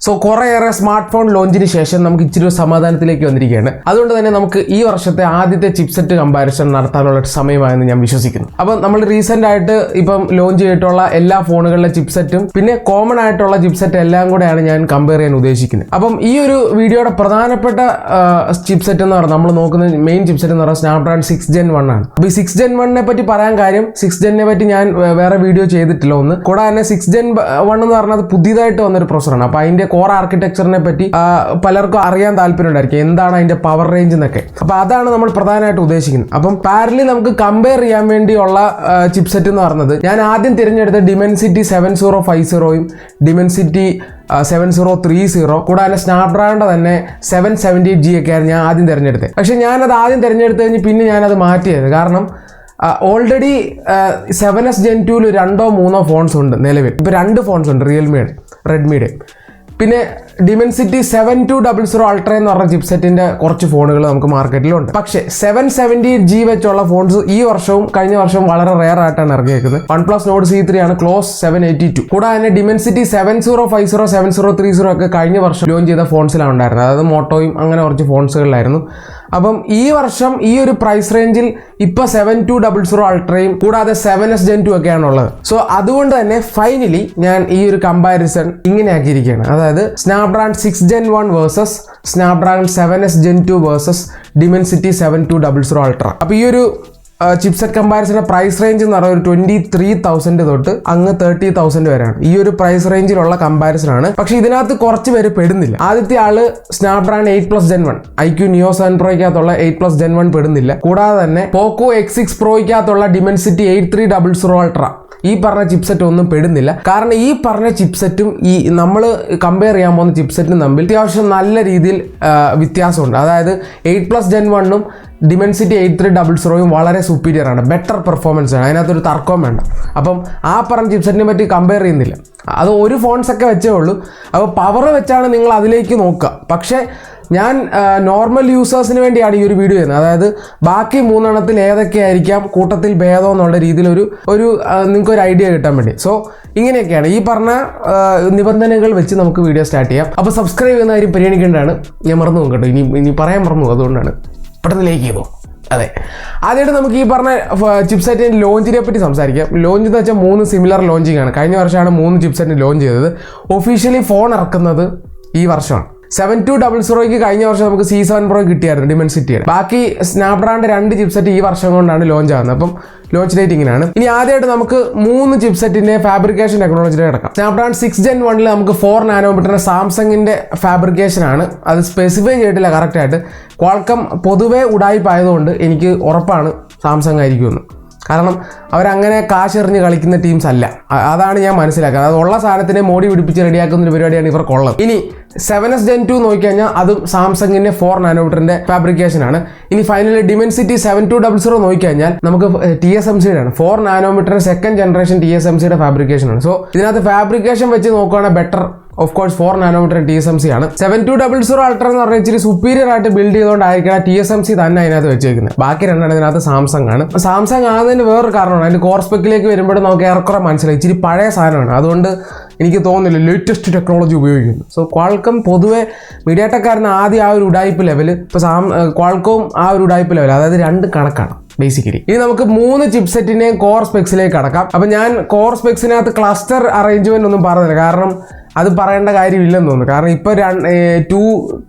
So കുറേയേറെ smart phone ലോഞ്ചിന് ശേഷം നമുക്ക് ഇച്ചിരി സമാധാനത്തിലേക്ക് വന്നിരിക്കുകയാണ്. അതുകൊണ്ട് തന്നെ നമുക്ക് ഈ വർഷത്തെ ആദ്യത്തെ ചിപ്സെറ്റ് കമ്പാരിസൺ നടത്താനുള്ള സമയമായെന്ന് ഞാൻ വിശ്വസിക്കുന്നു. അപ്പം നമ്മൾ റീസെന്റ് ആയിട്ട് ഇപ്പം ലോഞ്ച് ചെയ്തിട്ടുള്ള എല്ലാ ഫോണുകളിലെ ചിപ്സെറ്റും പിന്നെ കോമൺ ആയിട്ടുള്ള ചിപ്സെറ്റ് എല്ലാം കൂടെയാണ് ഞാൻ കമ്പയർ ചെയ്യാൻ ഉദ്ദേശിക്കുന്നത്. അപ്പം ഈ ഒരു വീഡിയോയുടെ പ്രധാനപ്പെട്ട ചിപ്സെറ്റ് എന്ന് പറഞ്ഞാൽ നമ്മൾ നോക്കുന്ന മെയിൻ ചിപ്സെറ്റ് എന്ന് പറഞ്ഞാൽ സ്നാപ്ഡ്രാഗൺ 6 Gen 1 ആണ്. അപ്പോൾ ഈ 6 Gen 1 പറ്റി പറയാൻ കാര്യം 6 Gen പറ്റി ഞാൻ വേറെ വീഡിയോ ചെയ്തിട്ടില്ല ഒന്ന്. കൂടാതെ തന്നെ 6 Gen 1 എന്ന് പറഞ്ഞാൽ പുതിയതായിട്ട് വന്നൊരു പ്രൊസറാണ്. അപ്പോൾ അതിന്റെ കോർ ആർക്കിടെക്ചറിനെ പറ്റി പലർക്കും അറിയാൻ താല്പര്യം ഉണ്ടായിരിക്കും, എന്താണ് അതിന്റെ പവർ റേഞ്ച് എന്നൊക്കെ. അപ്പോൾ അതാണ് നമ്മൾ പ്രധാനമായിട്ട് ഉദ്ദേശിക്കുന്നത്. അപ്പം പാരലി നമുക്ക് കമ്പയർ ചെയ്യാൻ വേണ്ടിയുള്ള ചിപ്സെറ്റ് എന്ന് പറഞ്ഞത് ഞാൻ ആദ്യം തിരഞ്ഞെടുത്ത ഡിമെൻസിറ്റി 7050യും ഡിമെൻസിറ്റി 7030 കൂടാതെ സ്നാപ്ഡ്രാഗണിന്റെ തന്നെ 778G ഒക്കെയാണ് ഞാൻ ആദ്യം തിരഞ്ഞെടുത്തത്. പക്ഷെ ഞാനത് ആദ്യം തിരഞ്ഞെടുത്ത് കഴിഞ്ഞ് പിന്നെ ഞാനത് മാറ്റിയത് കാരണം already 7S Gen 2 2 or 3 phones ഉണ്ട് നിലവിൽ. ഇപ്പോൾ 2 ഫോൺസ് ഉണ്ട്, റിയൽമിയുടെ റെഡ്മിയുടെ. പിന്നെ ഡിമെൻസിറ്റി 7200 അൾട്ര എന്ന് പറഞ്ഞ ചിപ്സെറ്റിന്റെ കുറച്ച് ഫോണുകൾ നമുക്ക് മാർക്കറ്റിലുണ്ട്. പക്ഷേ 778G വെച്ചുള്ള ഫോൺസ് ഈ വർഷവും കഴിഞ്ഞ വർഷവും വളരെ റെയർ ആയിട്ടാണ് ഇറങ്ങിയേക്കുന്നത്. OnePlus Nord C3 ആണ് ക്ലോസ് 782. കൂടാതെ തന്നെ ഡിമെൻസിറ്റി 7050 7030 ഒക്കെ കഴിഞ്ഞ വർഷം ലോഞ്ച് ചെയ്ത ഫോൺസിലാണ് ഉണ്ടായിരുന്നത്. അതായത് മോട്ടോയും അങ്ങനെ കുറച്ച് ഫോൺസുകളിലായിരുന്നു. അപ്പം ഈ വർഷം ഈ ഒരു പ്രൈസ് റേഞ്ചിൽ ഇപ്പൊ 7200 അൾട്രയും കൂടാതെ 7S Gen 2 ഒക്കെയാണ് ഉള്ളത്. സോ അതുകൊണ്ട് തന്നെ ഫൈനലി ഞാൻ ഈ ഒരു കമ്പാരിസൺ ഇങ്ങനെ ആക്കിയിരിക്കുകയാണ്. അതായത് Snapdragon 6 Gen 1 versus Snapdragon 7S Gen 2 versus Dimensity 7200 ultra. അപ്പൊ ഈ ഒരു ചിപ്സെറ്റ് കമ്പാരിസന്റെ പ്രൈസ് റേഞ്ച് എന്ന് പറയുന്നത് 23,000 തൊട്ട് അങ്ങ് 30,000 വരെയാണ്. ഈ ഒരു പ്രൈസ് റേഞ്ചിലുള്ള കമ്പാരിസൺ ആണ്. പക്ഷെ ഇതിനകത്ത് കുറച്ച് പേര് പെടുന്നില്ല. ആദ്യത്തെ ആള് Snapdragon 8+ Gen 1 IQ Neo 7 Proയ്ക്കകത്തുള്ള 8+ Gen 1 പെടുന്നില്ല. കൂടാതെ തന്നെ പോക്കോ X6 Proയ്ക്കകത്തുള്ള ഡിമെൻസിറ്റി 8300 അൾട്ര ഈ പറഞ്ഞ ചിപ്സെറ്റ് ഒന്നും പെടുന്നില്ല. കാരണം ഈ പറഞ്ഞ ചിപ്സെറ്റും ഈ നമ്മൾ കമ്പയർ ചെയ്യാൻ പോകുന്ന ചിപ്സെറ്റും തമ്മിൽ അത്യാവശ്യം നല്ല രീതിയിൽ വ്യത്യാസമുണ്ട്. അതായത് 8+ Gen 1ഉം ഡിമെൻസിറ്റി 8300യും വളരെ സുപ്പീരിയർ ആണ്, ബെറ്റർ പെർഫോമൻസ് ആണ്, അതിനകത്തൊരു തർക്കവും വേണ്ട. അപ്പം ആ പറഞ്ഞ ചിപ്സെറ്റിനെ പറ്റി കമ്പയർ ചെയ്യുന്നില്ല. അത് ഒരു ഫോൺസൊക്കെ വെച്ചേ ഉള്ളൂ. അപ്പോൾ പവർ വെച്ചാണ് നിങ്ങൾ അതിലേക്ക് നോക്കുക. പക്ഷേ ഞാൻ നോർമൽ യൂസേഴ്സിന് വേണ്ടിയാണ് ഈ ഒരു വീഡിയോ ചെയ്യുന്നത്. അതായത് ബാക്കി 3 എണ്ണത്തിൽ ഏതൊക്കെ ആയിരിക്കാം കൂട്ടത്തിൽ ഭേദം എന്നുള്ള രീതിയിൽ ഒരു നിങ്ങൾക്ക് ഒരു ഐഡിയ കിട്ടാൻ വേണ്ടി. സോ ഇങ്ങനെയൊക്കെയാണ് ഈ പറഞ്ഞ നിബന്ധനകൾ വെച്ച് നമുക്ക് വീഡിയോ സ്റ്റാർട്ട് ചെയ്യാം. അപ്പോൾ സബ്സ്ക്രൈബ് ചെയ്യുന്ന കാര്യം പരിഗണിക്കേണ്ടതാണ്. ഞാൻ മറന്നു പോകും കേട്ടോ, ഇനി പറയാൻ മറന്നു, അതുകൊണ്ടാണ് പെട്ടെന്ന് ലേക്ക് ചെയ്തോ. അതെ, ആദ്യമായിട്ട് നമുക്ക് ഈ പറഞ്ഞ ചിപ്സെറ്റിൻ്റെ ലോഞ്ചിനെ പറ്റി സംസാരിക്കാം. ലോഞ്ച് എന്ന് വെച്ചാൽ 3 സിമിലർ ലോഞ്ചിങ് ആണ്. കഴിഞ്ഞ വർഷമാണ് 3 ചിപ്സെറ്റിന് ലോഞ്ച് ചെയ്തത്. ഒഫീഷ്യലി ഫോൺ ഇറക്കുന്നത് ഈ വർഷമാണ്. 7200ക്ക് കഴിഞ്ഞ വർഷം നമുക്ക് C7 Pro കിട്ടിയായിരുന്നു ഡിമെൻസിറ്റിയുടെ. ബാക്കി സ്നാപ്ഡ്രാഗണിന്റെ 2 ചിപ്സെറ്റ് ഈ വർഷം കൊണ്ടാണ് ലോഞ്ച് ആകുന്നത്. അപ്പം ലോഞ്ച് ഡേറ്റ് ഇങ്ങനെയാണ്. ഇനി ആദ്യമായിട്ട് നമുക്ക് 3 ചിപ്സെറ്റിന്റെ ഫാബ്രിക്കേഷൻ ടെക്നോളജിയിലേക്ക് കിടക്കാം. സ്നാപ്ഡ്രാഗൺ 6 Gen 1 നമുക്ക് 4 നാനോമീറ്ററിന്റെ സാംസങ്ങിന്റെ ഫാബ്രിക്കേഷൻ ആണ്. അത് സ്പെസിഫൈ ചെയ്തിട്ടില്ല കറക്റ്റായിട്ട്. ക്വാൾക്കം പൊതുവേ ഉടായിപ്പായതുകൊണ്ട് എനിക്ക് ഉറപ്പാണ് സാംസങ് ആയിരിക്കുമെന്ന്. കാരണം അവരങ്ങനെ കാശെറിഞ്ഞ് കളിക്കുന്ന ടീംസ് അല്ല, അതാണ് ഞാൻ മനസ്സിലാക്കുന്നത്. അത് ഉള്ള സാധനത്തിനെ മോടി പിടിപ്പിച്ച് റെഡിയാക്കുന്ന ഒരു പരിപാടിയാണ് ഇവർക്കുള്ളത്. ഇനി 7S Gen 2 നോക്കിക്കഴിഞ്ഞാൽ അതും സാംസങ്ങിന്റെ 4 നാനോമീറ്ററിന്റെ ഫാബ്രിക്കേഷൻ ആണ്. ഇനി ഫൈനലി ഡിമെൻസിറ്റി 7200 നോക്കിക്കഴിഞ്ഞാൽ നമുക്ക് TSMCയുടെ ആണ്, 4 നാനോമീറ്റർ സെക്കൻഡ് ജനറേഷൻ TSMCയുടെ ഫാബ്രിക്കേഷൻ ആണ്. സോ ഇതിനകത്ത് ഫാബ്രിക്കേഷൻ വെച്ച് നോക്കുകയാണെങ്കിൽ better of course 4 nanometre TSMC ആണ്. 7200 അൾട്ര എന്ന് പറഞ്ഞാൽ ഇച്ചിരി സുപ്പീരിയർ ആയിട്ട് ബിൽഡ് ചെയ്തുകൊണ്ടായിരിക്കണം TSMC തന്നെ അതിനകത്ത് വെച്ചേക്കുന്നത്. ബാക്കി 2 ഇതിനകത്ത് സാംസങ് ആണ്. സാംസങ് ആകുന്നതിന് വേറൊരു കാരണമാണ്, അതിന്റെ കോർ സ്പെക്കിലേക്ക് വരുമ്പോഴും നമുക്ക് ഏറെക്കുറെ മനസ്സിലായി ഇച്ചിരി പഴയ സാധനമാണ്. അതുകൊണ്ട് എനിക്ക് തോന്നുന്നില്ല ലേറ്റസ്റ്റ് ടെക്നോളജി ഉപയോഗിക്കുന്നു. സോ ക്വാൾക്കം പൊതുവെ മീഡിയാടെക്കാരന് ആദ്യം ആ ഒരു ഉടായ്പ് ലെവൽ, ഇപ്പോൾ ക്വാൾക്കവും ആ ഒരു ഉടായ്പ് ലെവൽ, അതായത് 2 കണക്കാണ് ബേസിക്കലി. ഇനി നമുക്ക് 3 ചിപ്സെറ്റിന്റെയും കോർ സ്പെക്സിലേക്ക് കടക്കാം. അപ്പൊ ഞാൻ കോർ സ്പെക്സിനകത്ത് ക്ലസ്റ്റർ അറേഞ്ച്മെന്റ് ഒന്നും പറഞ്ഞില്ല, കാരണം അത് പറയേണ്ട കാര്യമില്ലെന്ന് തോന്നുന്നു. കാരണം ഇപ്പോൾ 2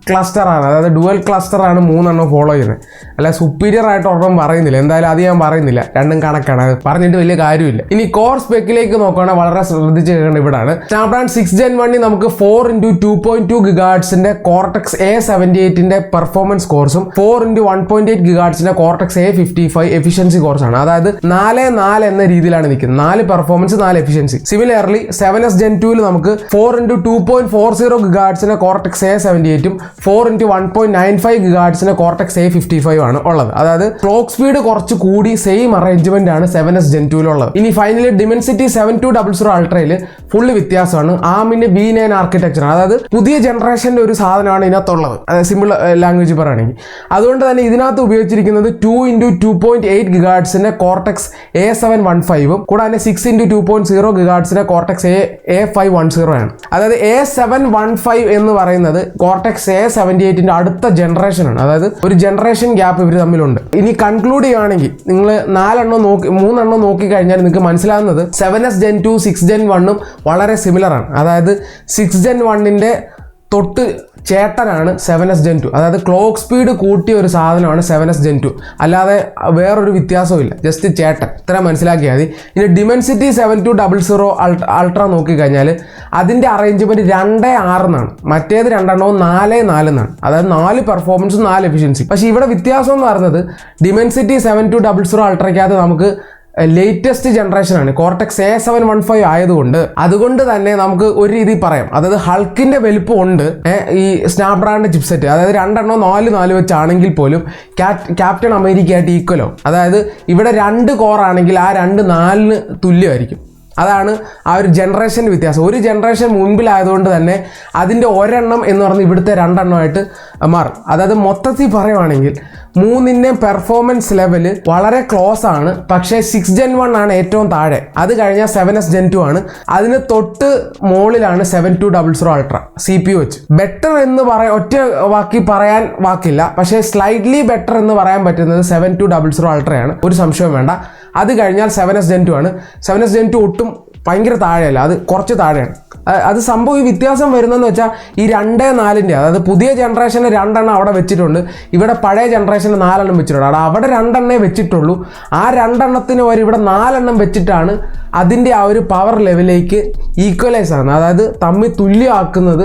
ക്ലസ്റ്റർ ആണ്, അതായത് ഡുവൽ ക്ലസ്റ്റർ ആണ് 3 എണ്ണം ഫോളോ ചെയ്യുന്നത്. അല്ല സുപ്പീരിയർ ആയിട്ട് ഒരെണ്ണം പറയുന്നില്ല, എന്തായാലും അത് ഞാൻ പറയുന്നില്ല, 2 കണക്കാണ്, അത് പറഞ്ഞിട്ട് വലിയ കാര്യമില്ല. ഇനി കോർ സ്പെക്കിലേക്ക് നോക്കുകയാണെങ്കിൽ വളരെ ശ്രദ്ധിച്ച് കേൾക്കേണ്ട ഇവിടാണ്. സ്നാപ്ഡ്രാഗൺ 6 Gen 1 നമുക്ക് 4x2.2 GHz cortex A78 performance കോഴ്സും 4x1.8 GHz Cortex A55 efficiency കോഴ്സാണ്. അതായത് 4-4 എന്ന രീതിയിലാണ് നിൽക്കുന്നത്. 4 performance 4 efficiency. Similarly 7S Gen 2 നമുക്ക് 4x2.40 GHz കോർട്ടെക്സ് A78ഉം 4x1.95 GHz കോർട്ടെക്സ് A55 ആണ് ഉള്ളത്. അതായത് ക്ലോക്ക് സ്പീഡ് കുറച്ച് കൂടി സെയിം അറേഞ്ച്മെന്റ് ആണ് 7S Gen 2 ഉള്ളത്. ഇനി ഫൈനലി ഡിമെൻസിറ്റി 7200 അൾട്രയിൽ ഫുള്ള് വ്യത്യാസമാണ്. ആമിന്റെ V9 ആർക്കിടെക്ചർ, അതായത് പുതിയ ജനറേഷന്റെ ഒരു സാധനമാണ് ഇതിനകത്തുള്ളത്, സിമ്പിൾ ലാംഗ്വേജ് പറയുകയാണെങ്കിൽ. അതുകൊണ്ട് തന്നെ ഇതിനകത്ത് ഉപയോഗിച്ചിരിക്കുന്നത് 2x2.8 GHz കോർട്ടെക്സ് A715ഉം കൂടാതെ 6x2.0 GHz കോർട്ടെക്സ് A510 ആണ്. അതായത് A715 എന്ന് പറയുന്നത് കോർട്ടെക്സ് A78 അടുത്ത ജനറേഷനാണ്. അതായത് ഒരു ജനറേഷൻ ഗ്യാപ്പ് ഇവർ തമ്മിലുണ്ട്. ഇനി കൺക്ലൂഡ് ചെയ്യുകയാണെങ്കിൽ നിങ്ങൾ 3 നോക്കിക്കഴിഞ്ഞാൽ നിങ്ങൾക്ക് മനസ്സിലാകുന്നത് 7S Gen 2 6 Gen 1 വളരെ സിമിലർ ആണ്. അതായത് 6 Gen 1 തൊട്ട് ചേട്ടനാണ് 7S Gen 2. അതായത് ക്ലോക്ക് സ്പീഡ് കൂട്ടിയ ഒരു സാധനമാണ് 7S Gen 2, അല്ലാതെ വേറൊരു വ്യത്യാസവും ഇല്ല, ജസ്റ്റ് ചേട്ടൻ. ഇത്ര മനസ്സിലാക്കിയാൽ മതി. ഇനി ഡിമെൻസിറ്റി 7200 അൾട്ര നോക്കിക്കഴിഞ്ഞാൽ അതിൻ്റെ അറേഞ്ച്മെൻറ്റ് 2.6 എന്നാണ്, മറ്റേത് 4.4 എന്നാണ്. അതായത് 4 പെർഫോമൻസും 4 എഫിഷ്യൻസി. പക്ഷേ ഇവിടെ വ്യത്യാസം എന്ന് പറയുന്നത് ഡിമെൻസിറ്റി 7200 അൾട്രയ്ക്കകത്ത് നമുക്ക് ലേറ്റസ്റ്റ് ജനറേഷനാണ്, കോർട്ടെക്സ് A715 ആയതുകൊണ്ട് അതുകൊണ്ട് തന്നെ നമുക്ക് ഒരു രീതി പറയാം, അതായത് ഹൾക്കിന്റെ വലിപ്പം ഉണ്ട് ഈ സ്നാപ്ഡ്രാഗണിന്റെ ചിപ്സെറ്റ്. അതായത് 4 വെച്ചാണെങ്കിൽ പോലും ക്യാപ്റ്റൻ അമേരിക്കയായിട്ട് ഈക്വലോ. അതായത് ഇവിടെ 2 കോർ ആണെങ്കിൽ ആ 2 4 തുല്യമായിരിക്കും. അതാണ് ആ ഒരു ജനറേഷൻ്റെ വ്യത്യാസം. ഒരു ജനറേഷൻ മുൻപിലായതുകൊണ്ട് തന്നെ അതിൻ്റെ ഒരെണ്ണം എന്ന് പറഞ്ഞാൽ ഇവിടുത്തെ 2 എണ്ണമായിട്ട് മാറും. അതായത് മൊത്തത്തിൽ പറയുവാണെങ്കിൽ 3ൻ്റെ പെർഫോമൻസ് ലെവല് വളരെ ക്ലോസ് ആണ്. പക്ഷേ 6 Gen 1 ആണ് ഏറ്റവും താഴെ, അത് കഴിഞ്ഞാൽ 7S Gen 2 ആണ്, അതിന് തൊട്ട് മുകളിലാണ് 7200 അൾട്ര CPU വെച്ച്. ബെറ്റർ എന്ന് ഒറ്റ വാക്കി പറയാൻ വാക്കില്ല, പക്ഷേ സ്ലൈറ്റ്ലി ബെറ്റർ എന്ന് പറയാൻ പറ്റുന്നത് 7200 അൾട്രയാണ്, ഒരു സംശയവും വേണ്ട. അത് കഴിഞ്ഞാൽ 7S Gen 2 ആണ്. 7S Gen 2 ഒട്ടും ഭയങ്കര താഴെയല്ല, അത് കുറച്ച് താഴെയാണ്. അത് സംഭവം ഈ വ്യത്യാസം വരുന്നതെന്ന് വെച്ചാൽ ഈ 2.4ൻ്റെ, അതായത് പുതിയ ജനറേഷന് 2 എണ്ണം അവിടെ വെച്ചിട്ടുണ്ട്, ഇവിടെ പഴയ ജനറേഷന് 4 എണ്ണം വെച്ചിട്ടുണ്ട്. അവിടെ 2 എണ്ണേ വെച്ചിട്ടുള്ളൂ. ആ 2 എണ്ണത്തിന് വരെ ഇവിടെ 4 എണ്ണം വെച്ചിട്ടാണ് അതിൻ്റെ ആ ഒരു പവർ ലെവലിലേക്ക് ഈക്വലൈസ് ആണ്, അതായത് തമ്മിൽ തുല്യമാക്കുന്നത്.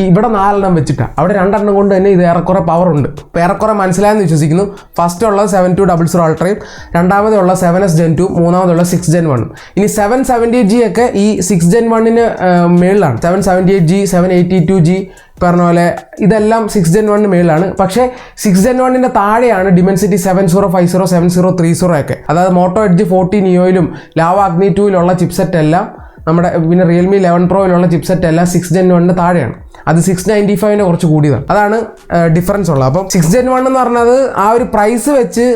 ഇവിടെ 4 എണ്ണം വെച്ചിട്ടാണ്, അവിടെ 2 എണ്ണം കൊണ്ട് തന്നെ ഇത് ഏറെക്കുറെ പവർ ഉണ്ട്. ഇപ്പോൾ ഏറെക്കുറെ മനസ്സിലായെന്ന് വിശ്വസിക്കുന്നു. ഫസ്റ്റ് ഉള്ളത് 7200 അൾട്രയും, രണ്ടാമതുള്ള 7S Gen 2, മൂന്നാമതുള്ള 6 Gen 1. ഇനി 778G ഒക്കെ ഈ 6 Gen 1 മേളിലാണ്. 778G 782G പറഞ്ഞ പോലെ ഇതെല്ലാം 6 Gen 1 മേളിലാണ്. പക്ഷേ 6 Gen 1 താഴെയാണ് ഡിമെൻസിറ്റി 7050 7030 ഒക്കെ. അതായത് മോട്ടോ എഡ്ജ് 40 നിയോയിലും ലാവ അഗ്നി 2യിലുള്ള ചിപ്സെറ്റ് എല്ലാം നമ്മുടെ പിന്നെ റിയൽമി 11 പ്രോയിലുള്ള ചിപ്സെറ്റ് എല്ലാം 6 Gen 1 താഴെയാണ്. അത് 695 കുറച്ച് കൂടിയതാണ്. അതാണ് ഡിഫറൻസ് ഉള്ളത്. അപ്പം 6 Gen 1 എന്ന് പറഞ്ഞത് ആ ഒരു പ്രൈസ് വെച്ച്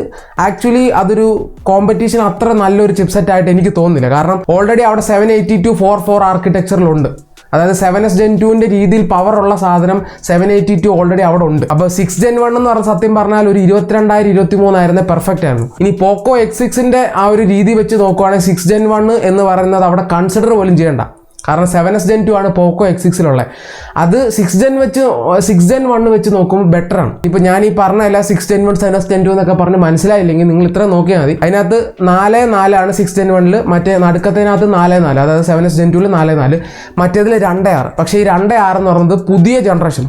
ആക്ച്വലി അതൊരു കോമ്പറ്റീഷൻ അത്ര നല്ലൊരു ചിപ്സെറ്റ് ആയിട്ട് എനിക്ക് തോന്നുന്നില്ല. കാരണം ഓൾറെഡി അവിടെ 78244 ആർക്കിടെക്ചറിലുണ്ട്. അതായത് 7S Gen 2ൻ്റെ രീതിയിൽ പവർ ഉള്ള സാധനം 782 ഓൾറെഡി അവിടെ ഉണ്ട്. അപ്പോൾ 6 Gen 1 എന്ന് പറഞ്ഞ സത്യം പറഞ്ഞാൽ ഒരു 22,023 പെർഫെക്റ്റ് ആയിരുന്നു. ഇനി പോക്കോ X6ൻ്റെ ആ ഒരു രീതി വെച്ച് നോക്കുവാണെങ്കിൽ 6 Gen 1 എന്ന് പറയുന്നത് അവിടെ കൺസിഡർ പോലും ചെയ്യേണ്ട. കാരണം 7S Gen 2 ആണ് പോക്കോ X6ലുള്ളത്. അത് 6 Gen 1 വെച്ച് നോക്കുമ്പോൾ ബെറ്റർ ആണ്. ഇപ്പോൾ ഞാൻ ഈ പറഞ്ഞല്ല 6 Gen 1 7S Gen 2 എന്നൊക്കെ പറഞ്ഞ് മനസ്സിലായില്ലെങ്കിൽ നിങ്ങൾ ഇത്ര നോക്കിയാൽ മതി. അതിനകത്ത് 4.4 6 Gen 1 മറ്റേ നടുക്കത്തിനകത്ത് 4.4, അതായത് 7S Gen 2 4.4, മറ്റേതിൽ 2.6. പക്ഷേ ഈ 2.6 എന്ന് പറയുന്നത്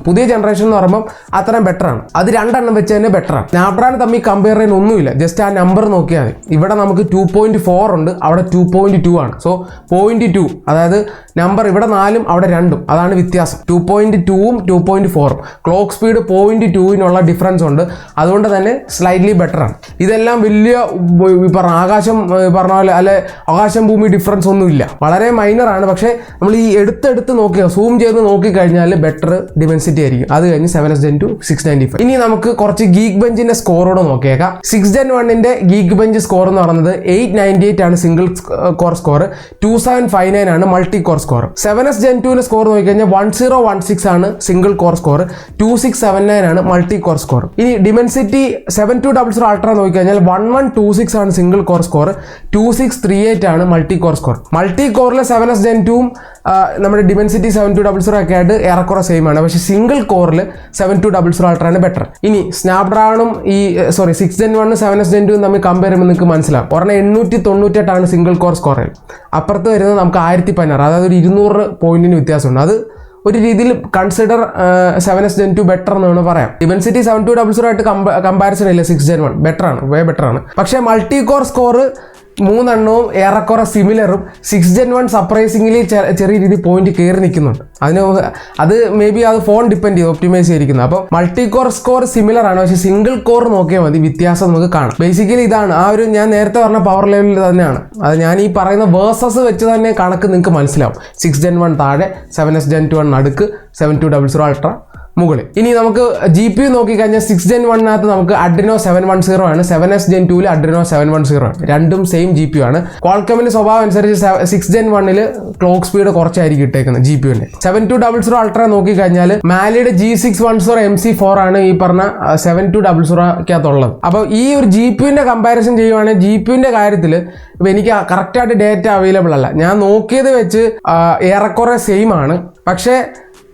പുതിയ ജനറേഷൻ എന്ന് പറയുമ്പോൾ അത്രയും ബെറ്റർ ആണ്. അത് 2 എണ്ണം വെച്ച് തന്നെ ബെറ്റർ ആണ്. സ്നാപ്ഡ്രാഗൺ തമ്മിൽ കമ്പയർ ചെയ്യാൻ ഒന്നുമില്ല, ജസ്റ്റ് ആ നമ്പർ നോക്കിയാൽ മതി. ഇവിടെ നമുക്ക് 2.4 ഉണ്ട്, അവിടെ 2.2 ആണ്. സോ 0.2, അതായത് നമ്പർ ഇവിടെ 4ഉം അവിടെ 2ഉം, അതാണ് വ്യത്യാസം. 2.2ഉം 2.4ഉം. ക്ലോക്ക് സ്പീഡ് 0.2നുള്ള ഡിഫറൻസ് ഉണ്ട്, അതുകൊണ്ട് തന്നെ സ്ലൈറ്റ്ലി ബെറ്റർ ആണ്. ഇതെല്ലാം വലിയ പറഞ്ഞ പോലെ അല്ലെ ആകാശം ഭൂമി ഡിഫറൻസ് ഒന്നുമില്ല, വളരെ മൈനർ ആണ്. പക്ഷേ നമ്മൾ ഈ എടുത്ത് നോക്കിയാൽ സൂം ചെയ്ത് നോക്കിക്കഴിഞ്ഞാൽ ബെറ്റർ ഡിമെൻസിറ്റി ആയിരിക്കും. അത് കഴിഞ്ഞ് 7S Gen 2 695. ഇനി നമുക്ക് കുറച്ച് ഗീക്ക് ബെഞ്ചിന്റെ സ്കോറോടെ നോക്കിയേക്കാം. 6 Gen 1ന്റെ ഗീക്ക് ബെഞ്ച് സ്കോർ എന്ന് പറയുന്നത് 898 ആണ് സിംഗിൾ കോർ സ്കോർ, 2759 ആണ് multi core score. 7S Gen 2 score നോക്കിക്കഴിഞ്ഞാൽ 1016 ആണ് സിംഗിൾ കോർ സ്കോർ, 2679 ആണ് മൾട്ടി കോർ സ്കോർ. ഇനി ഡിമെൻസിറ്റി 7200 അൾട്ര നോക്കിക്കഴിഞ്ഞാൽ 1126 ആണ് സിംഗിൾ കോർ സ്കോർ, 2638 ആണ് മൾട്ടി കോർ സ്കോർ. മൾട്ടി കോറിലെ 7S Gen 2 നമ്മുടെ ഡിമെൻസിറ്റി 7200 ഒക്കെ ആയിട്ട് ഏറെക്കുറെ സെയിം ആണ്. പക്ഷേ സിംഗിൾ കോറിൽ 7200 അൾട്ര ആണ് ബെറ്റർ. ഇനി സ്നാപ്ഡ്രാഗണും 6 Gen 1 7S Gen 2 തമ്മിൽ കമ്പയർ ചെയ്യുമ്പോൾ നിങ്ങൾക്ക് മനസ്സിലാവും. ഒരെണ്ണം 898 ആണ് സിംഗിൾ കോർ സ്കോറിൽ, അപ്പുറത്ത് വരുന്നത് നമുക്ക് 1016, അതായത് ഒരു 200 പോയിന്റിന് വ്യത്യാസമുണ്ട്. അത് ഒരു രീതിയിൽ കൺസിഡർ 7S Gen 2 ബെറ്റർ എന്ന് പറയാം. ഡിമെൻസിറ്റി 7200 ആയിട്ട് കമ്പാരിസൺ ഇല്ല, 6 Gen 1 ബെറ്റർ ആണ്, വേ ബെറ്റർ ആണ്. പക്ഷേ മൾട്ടി കോർ സ്കോർ 3 എണ്ണവും ഏറെക്കുറെ സിമിലറും. 6 Gen 1 സർപ്രൈസിംഗ്ലി ചെറിയ രീതിയിൽ പോയിന്റ് കയറി നിൽക്കുന്നുണ്ട്. അത് മേ ബി അത് ഫോൺ ഡിപ്പെൻഡ് ചെയ്ത് ഒപ്റ്റിമൈസ് ചെയ്തിരിക്കുന്നത്. അപ്പോൾ മൾട്ടി കോർ സ്കോർ സിമിലർ ആണ്, പക്ഷേ സിംഗിൾ കോർ നോക്കിയാൽ മതി, വ്യത്യാസം നമുക്ക് കാണാം. ബേസിക്കലി ഇതാണ് ആ ഒരു ഞാൻ നേരത്തെ പറഞ്ഞ പവർ ലെവലിൽ തന്നെയാണ്. അത് ഞാൻ ഈ പറയുന്ന വേഴ്സസ് വെച്ച് തന്നെ കണക്ക് നിങ്ങൾക്ക് മനസ്സിലാവും. 6 Gen 1 താഴെ, 7S Gen 2 നടുക്ക്, 7200 അൾട്ര മുകളിൽ. ഇനി നമുക്ക് GPU നോക്കിക്കഴിഞ്ഞാൽ 6 Gen 1 നമുക്ക് Adreno 710 ആണ്, 7S Gen 2 Adreno 710 ആണ്. രണ്ടും സെയിം GPU ആണ്. ക്വാൾക്കമിന്റെ സ്വഭാവം അനുസരിച്ച് 6 Gen 1 ക്ലോക്ക് സ്പീഡ് കുറച്ചായിരിക്കും ഇട്ടേക്കുന്നത് GPUവിന്റെ. 7200 അൾട്ര നോക്കിക്കഴിഞ്ഞാൽ മാലിയുടെ G610 MC4 ആണ് ഈ പറഞ്ഞ 7200 അപ്പോൾ ഈ ഒരു GPUവിന്റെ കമ്പാരിസൺ ചെയ്യുവാണെങ്കിൽ GPUവിന്റെ കാര്യത്തിൽ ഇപ്പം എനിക്ക് കറക്റ്റായിട്ട് ഡേറ്റ അവൈലബിൾ അല്ല. ഞാൻ നോക്കിയത് വെച്ച് ഏറെക്കുറെ സെയിം ആണ്. പക്ഷേ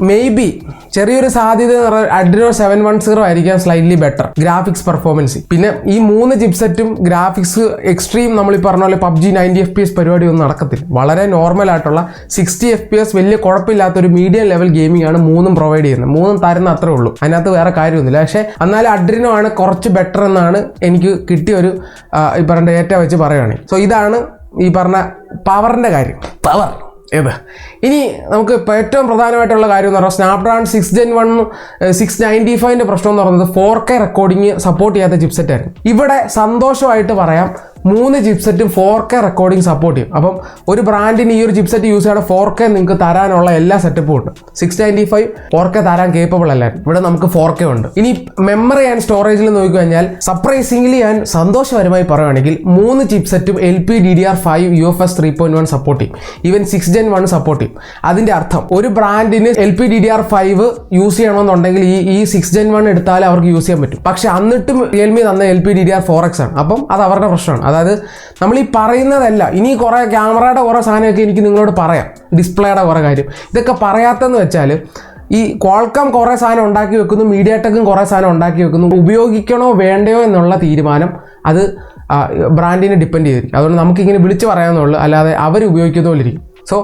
മേ ബി ചെറിയൊരു സാധ്യത Adreno 710 ആയിരിക്കാം സ്ലൈറ്റ്ലി ബെറ്റർ ഗ്രാഫിക്സ് പെർഫോമൻസ്. പിന്നെ ഈ 3 ചിപ്സെറ്റും ഗ്രാഫിക്സ് എക്സ്ട്രീം നമ്മൾ ഈ പറഞ്ഞ പോലെ PUBG 90 FPS പരിപാടി ഒന്നും നടക്കത്തില്ല. വളരെ നോർമൽ ആയിട്ടുള്ള 60 FPS വലിയ കുഴപ്പമില്ലാത്തൊരു മീഡിയം ലെവൽ ഗെയിമിംഗ് ആണ് മൂന്നും പ്രൊവൈഡ് ചെയ്യുന്നത്. മൂന്നും തരുന്ന അത്രേ ഉള്ളൂ, അതിനകത്ത് വേറെ കാര്യമൊന്നുമില്ല. പക്ഷേ എന്നാലും Adreno ആണ് കുറച്ച് ബെറ്റർ എന്നാണ് എനിക്ക് കിട്ടിയൊരു ഈ പറഞ്ഞ ഡേറ്റ വെച്ച് പറയുകയാണെങ്കിൽ. സോ ഇതാണ് ഈ പറഞ്ഞ പവറിൻ്റെ കാര്യം. പവർ ഏത് ഇനി നമുക്ക് ഇപ്പോൾ ഏറ്റവും പ്രധാനമായിട്ടുള്ള കാര്യം എന്ന് പറഞ്ഞാൽ സ്നാപ്ഡ്രാഗൺ 6 Gen 1 695 പ്രശ്നം എന്ന് പറയുന്നത് 4K റെക്കോർഡിങ് സപ്പോർട്ട് ചെയ്യാത്ത ചിപ്സെറ്റ് ആയിരുന്നു. ഇവിടെ സന്തോഷമായിട്ട് പറയാം 3 ചിപ്സെറ്റും 4K റെക്കോർഡിംഗ് സപ്പോർട്ട് ചെയ്യും. അപ്പം ഒരു ബ്രാൻഡിന് ഈ ഒരു ചിപ്സെറ്റ് യൂസ് ചെയ്യണം 4K നിങ്ങൾക്ക് തരാനുള്ള എല്ലാ സെറ്റപ്പും ഉണ്ട്. 695 4K തരാൻ കേപ്പബിൾ അല്ലായിരുന്നു. ഇവിടെ നമുക്ക് 4K ഉണ്ട്. ഇനി മെമ്മറി ആൻഡ് സ്റ്റോറേജിൽ നോക്കിക്കഴിഞ്ഞാൽ സർപ്രൈസിംഗ്ലി ഞാൻ സന്തോഷകരമായി പറയുകയാണെങ്കിൽ 3 ചിപ്സെറ്റും LPDDR5 UFS 3.1 സപ്പോർട്ട് ചെയ്യും. ഈവൻ 6 Gen 1 സപ്പോർട്ട് ചെയ്യും. അതിന്റെ അർത്ഥം ഒരു ബ്രാൻഡിന് LPDDR5 യൂസ് ചെയ്യണമെന്നുണ്ടെങ്കിൽ ഈ 6 Gen 1 എടുത്താൽ അവർക്ക് യൂസ് ചെയ്യാൻ പറ്റും. പക്ഷെ എന്നിട്ടും റിയൽമി തന്ന LPDDR4X ആണ്. അപ്പം അത് അവരുടെ പ്രശ്നമാണ്. അതായത് നമ്മൾ ഈ പറയുന്നതല്ല, ഇനി കുറേ ക്യാമറയുടെ കുറേ സാധനമൊക്കെ എനിക്ക് നിങ്ങളോട് പറയാം, ഡിസ്പ്ലേയുടെ കുറേ കാര്യം. ഇതൊക്കെ പറയാത്തെന്ന് വെച്ചാൽ ഈ ക്വാൾക്കം കുറേ സാധനം ഉണ്ടാക്കി വെക്കുന്നു, മീഡിയാടെക്കും കുറേ സാധനം ഉണ്ടാക്കി വെക്കുന്നു. ഉപയോഗിക്കണോ വേണ്ടയോ എന്നുള്ള തീരുമാനം അത് ബ്രാൻഡിനെ ഡിപ്പെൻഡ് ചെയ്തിരിക്കും. അതുകൊണ്ട് നമുക്കിങ്ങനെ വിളിച്ച് പറയാമെന്നുള്ളൂ, അല്ലാതെ അവർ ഉപയോഗിക്കുന്ന പോലെ ഇരിക്കും. സോ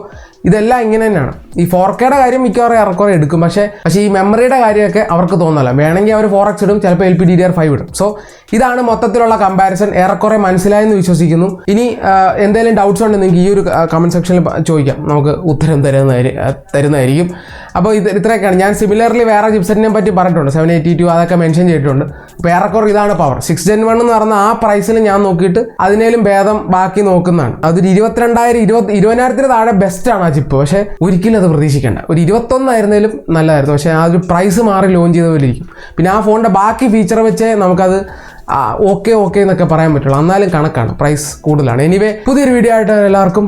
ഇതെല്ലാം ഇങ്ങനെ തന്നെയാണ്. ഈ 4Kയുടെ കാര്യം മിക്കവാറും ഏറെക്കുറെ എടുക്കും. പക്ഷേ ഈ മെമ്മറിയുടെ കാര്യമൊക്കെ അവർക്ക് തോന്നല്ല. വേണമെങ്കിൽ അവർ 4X ഇടും, ചിലപ്പോൾ LPDDR5 ഇടും. സോ ഇതാണ് മൊത്തത്തിലുള്ള കമ്പാരിസൺ. ഏറെക്കുറെ മനസ്സിലായെന്ന് വിശ്വസിക്കുന്നു. ഇനി എന്തെങ്കിലും ഡൗട്ട്സ് ഉണ്ടെങ്കിൽ നിങ്ങൾക്ക് ഈ ഒരു കമൻറ്റ് സെക്ഷനിൽ ചോദിക്കാം, നമുക്ക് ഉത്തരം തരുന്നതായിരിക്കും. അപ്പോൾ ഇത്രയൊക്കെയാണ്. ഞാൻ സിമിലർലി വേറെ ചിപ്സെറ്റിനെ പറ്റി പറഞ്ഞിട്ടുണ്ട്, 782 അതൊക്കെ മെൻഷൻ ചെയ്തിട്ടുണ്ട്. അപ്പോൾ ഏറെക്കുറെ ഇതാണ് പവർ. 6 Gen 1 എന്ന് പറഞ്ഞ ആ പ്രൈസിൽ ഞാൻ നോക്കിയിട്ട് അതിനേലും ഭേദം ബാക്കി നോക്കുന്നതാണ്. അതൊരു 20,000 താഴെ ബെസ്റ്റാണ് ആ ചിപ്പ്. പക്ഷേ ഒരിക്കലും അത് പ്രതീക്ഷിക്കേണ്ട. ഒരു 21 ആയിരുന്നാലും നല്ലതായിരുന്നു. പക്ഷേ ആ ഒരു പ്രൈസ് മാറി ലോഞ്ച് ചെയ്ത പോലെ ഇരിക്കും. പിന്നെ ആ ഫോണിൻ്റെ ബാക്കി ഫീച്ചർ വെച്ച് നമുക്കത് ഓക്കെ എന്നൊക്കെ പറയാൻ പറ്റുള്ളൂ. എന്നാലും കണക്കാണ്, പ്രൈസ് കൂടുതലാണ്. എനിവേ പുതിയൊരു വീഡിയോ ആയിട്ട് എല്ലാവർക്കും